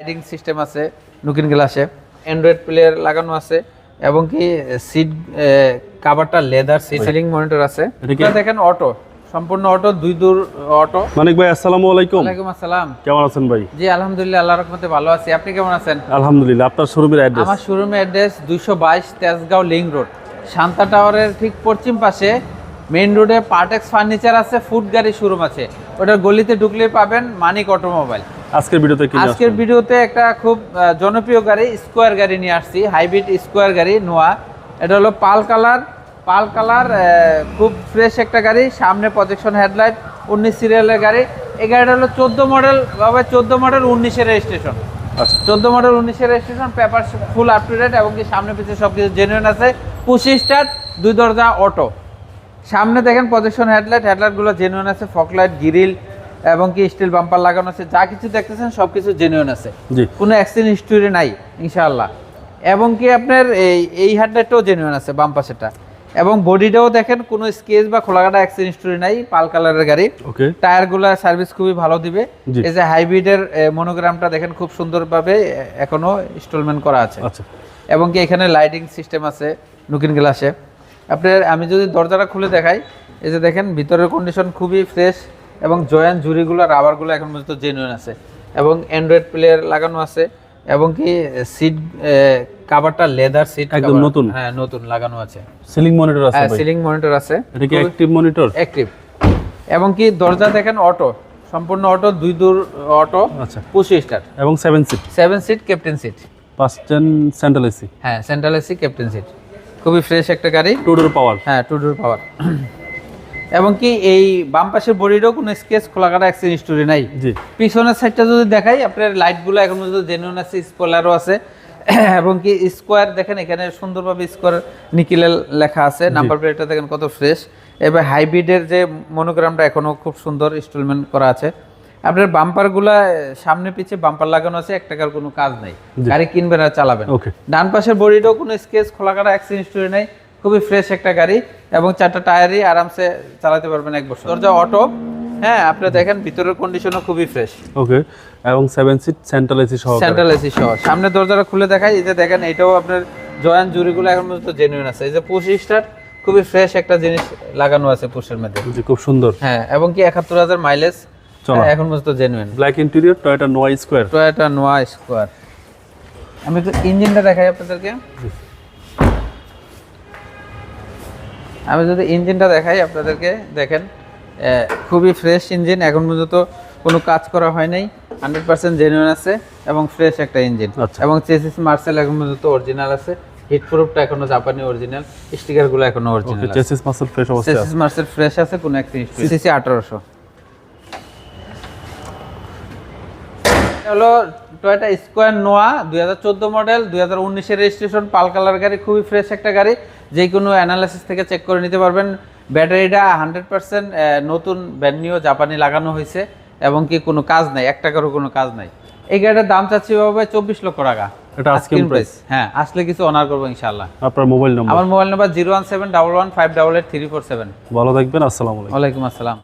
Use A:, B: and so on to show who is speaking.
A: Riding system আছে, looking গ্লাসে Android player লাগানো আছে এবং কি সিট কভারটা লেদার সিট, সিলিং মনিটর আছে। এটা দেখেন অটো, সম্পূর্ণ অটো, দুই দূর অটো।
B: মানিক ভাই আসসালামু আলাইকুম।
A: ওয়ালাইকুম আসসালাম।
B: কেমন আছেন ভাই?
A: জি আলহামদুলিল্লাহ, আল্লাহর রহমতে ভালো আছি। আপনি কেমন আছেন?
B: আলহামদুলিল্লাহ। আপনার শোরুমের অ্যাড্রেস?
A: আমার শোরুমের address 222 Tejgaon link road, Shanta টাওয়ারের ঠিক পশ্চিম পাশে মেইন রোডে পার্টেক্স ফার্নিচার আছে, ফুড গাড়ি শোরুম আছে, ওটার গলিতে ঢুকলে পাবেন মানিক অটোমোবাইল।
B: আজকের ভিডিওতে কি?
A: আজকের ভিডিওতে একটা খুব জনপ্রিয় গাড়ি, স্কোয়ার গাড়ি নিয়ে আসছি, হাইব্রিড স্কোয়ার গাড়ি নোয়া। এটা হলো পাল কালার, খুব ফ্রেশ একটা গাড়ি। সামনে প্রজেকশন হেডলাইট, 19 সিরিয়ালের গাড়ি। এই গাড়িটা হলো 14 মডেল, 19-এর রেজিস্ট্রেশন। 14 মডেল 19-এর registration, paper full up to date এবং কি সামনে পিছনে সব কিছু জেনুইন আছে। পুশ স্টার্ট, 2 দরজা অটো। সামনে দেখেন প্রজেকশন হেডলাইটগুলো জেনুইন আছে, ফকলাইট, গ্রিল এবং কি স্টিল বাম্পার লাগানো আছে। যা কিছু দেখতেছেন সব কিছু জেনুইন আছে, কোনো অ্যাক্সিডেন্ট হিস্টরি নাই ইনশাআল্লাহ। এবং কি আপনার এই হেডলাইটটাও জেনুইন আছে বাম পাশেটা, এবং বডিটাও দেখেন কোনো স্কেচ বা খোলাকাটা অ্যাক্সিডেন্ট হিস্টরি নাই। পাল কালারের গাড়ি, টায়ারগুলো সার্ভিস খুবই ভালো দিবে। এই যে হাইব্রিডের মনোগ্রামটা দেখেন খুব সুন্দরভাবে এখনো ইনস্টলমেন্ট করা আছে। এবং কি এখানে লাইটিং সিস্টেম আছে লুকিং গ্লাসে। আপনার আমি যদি দরজাটা খুলে দেখাই, এই যে দেখেন ভিতরের কন্ডিশন খুবই ফ্রেশ এবং জয়েন্ট জুড়িগুলো রাবারগুলো এখন পর্যন্ত জেনুইন আছে এবং অ্যান্ড্রয়েড প্লেয়ার লাগানো আছে এবং কি সিট কভারটা লেদার সিট,
B: একদম নতুন।
A: হ্যাঁ নতুন লাগানো আছে।
B: সিলিং মনিটর আছে ভাই?
A: সিলিং মনিটর আছে।
B: এটা কি অ্যাক্টিভ মনিটর?
A: অ্যাক্টিভ। এবং কি দরজা দেখেন অটো, সম্পূর্ণ অটো, দুই দূর অটো।
B: আচ্ছা।
A: পুশ স্টার্ট এবং 7 seat captain seat,
B: 5 central AC.
A: হ্যাঁ সেন্ট্রাল এসি ক্যাপ্টেন সিট, খুবই ফ্রেশ একটা গাড়ি।
B: 2 ডোর পাওয়ার।
A: হ্যাঁ 2 ডোর পাওয়ার। এবং কি এই বাম পাশের বডিটাও কোনো স্কেচ খোলাকাটা অ্যাক্সিডেন্ট হিস্টরি নাই।
B: জি।
A: পিছনের সাইডটা যদি দেখাই, আপনার লাইটগুলো এখন পর্যন্ত জেনুইন আছে, স্পয়লারও আছে। এবং কি স্কোয়ার দেখেন, এখানে সুন্দরভাবে স্কোয়ার নিকেলের লেখা আছে। নাম্বার প্লেটটা দেখেন কত ফ্রেশ। এবার হাইব্রিডের যে মনোগ্রামটা এখনো খুব সুন্দর ইনস্টলমেন্ট করা আছে। আপনার বাম্পারগুলা সামনে পিছে বাম্পার লাগানো আছে, 1 টাকার কোনো কাজ নাই, গাড়ি কিনবেন আর চালাবেন। ডান পাশের বডিটাও কোনো স্কেচ খোলাকাটা অ্যাক্সিডেন্ট হিস্টরি নাই, খুবই ফ্রেশ একটা গাড়ি এবং 4টা টায়ারই আরামসে চালাতে পারবেন 1 বছর। দরজা অটো, হ্যাঁ আপনি দেখেন ভিতরের কন্ডিশনও খুবই ফ্রেশ।
B: ওকে। এবং 7 সিট সেন্ট্রাল এসি সহ।
A: সেন্ট্রাল এসি সহ। সামনে দরজাটা খুলে দেখাই, এই যে দেখেন এটাও আপনার জয়েন্ট জুড়িগুলো এখন পর্যন্ত জেনুইন আছে। এই যে পুশ স্টার্ট, খুবই ফ্রেশ একটা জিনিস লাগানো আছে পুশের মধ্যে।
B: জি, খুব সুন্দর।
A: হ্যাঁ এবং কি 71,000 মাইলেজ এখন পর্যন্ত জেনুইন।
B: ব্ল্যাক ইন্টেরিয়র, টয়োটা নোয়া স্কোয়ার।
A: আমি একটু ইঞ্জিনটা দেখাই আপনাদেরকে। আমি যদি ইঞ্জিনটা দেখাই আপনাদেরকে, দেখেন খুবই ফ্রেশ ইঞ্জিন, এখন পর্যন্ত কোনো কাজ করা হয় নাই, 100% জেনুইন আছে এবং ফ্রেশ একটা ইঞ্জিন। এবং চেসিস মার্সেল এখন পর্যন্ত অরিজিনাল আছে, হিট প্রুফটা এখনো জাপানি অরিজিনাল, স্টিকারগুলো এখনো অরিজিনাল আছে।
B: চেসিস মার্সেল ফ্রেশ অবস্থায় আছে।
A: চেসিস মার্সেল ফ্রেশ আছে, কোনো অ্যাক্সিডেন্ট। সিসি 1800 হলো টয়োটা স্কোয়ার নোয়া, 2014 মডেল, 2019-এর রেজিস্ট্রেশন, পাল কালার গাড়ি, খুবই ফ্রেশ একটা গাড়ি। যে কোনো অ্যানালাইসিস থেকে চেক করে নিতে পারবেন। ব্যাটারিটা 100% নতুন, ব্র্যান্ড নিউ, জাপানি লাগানো হয়েছে এবং কি কোনো কাজ নাই, 1 টাকারও কোনো কাজ নাই। এই গাড়িটার দাম চাচ্ছি বাবা 24 লক্ষ টাকা।
B: এটা আস্কিং প্রাইস।
A: হ্যাঁ আসলে কিছু অনার করবো ইনশাআল্লাহ।
B: আপনার মোবাইল নাম্বার?
A: আমার মোবাইল নাম্বার 01711588347।
B: ভালো থাকবেন। আসসালামু আলাইকুম।
A: ওয়ালাইকুম আসসালাম।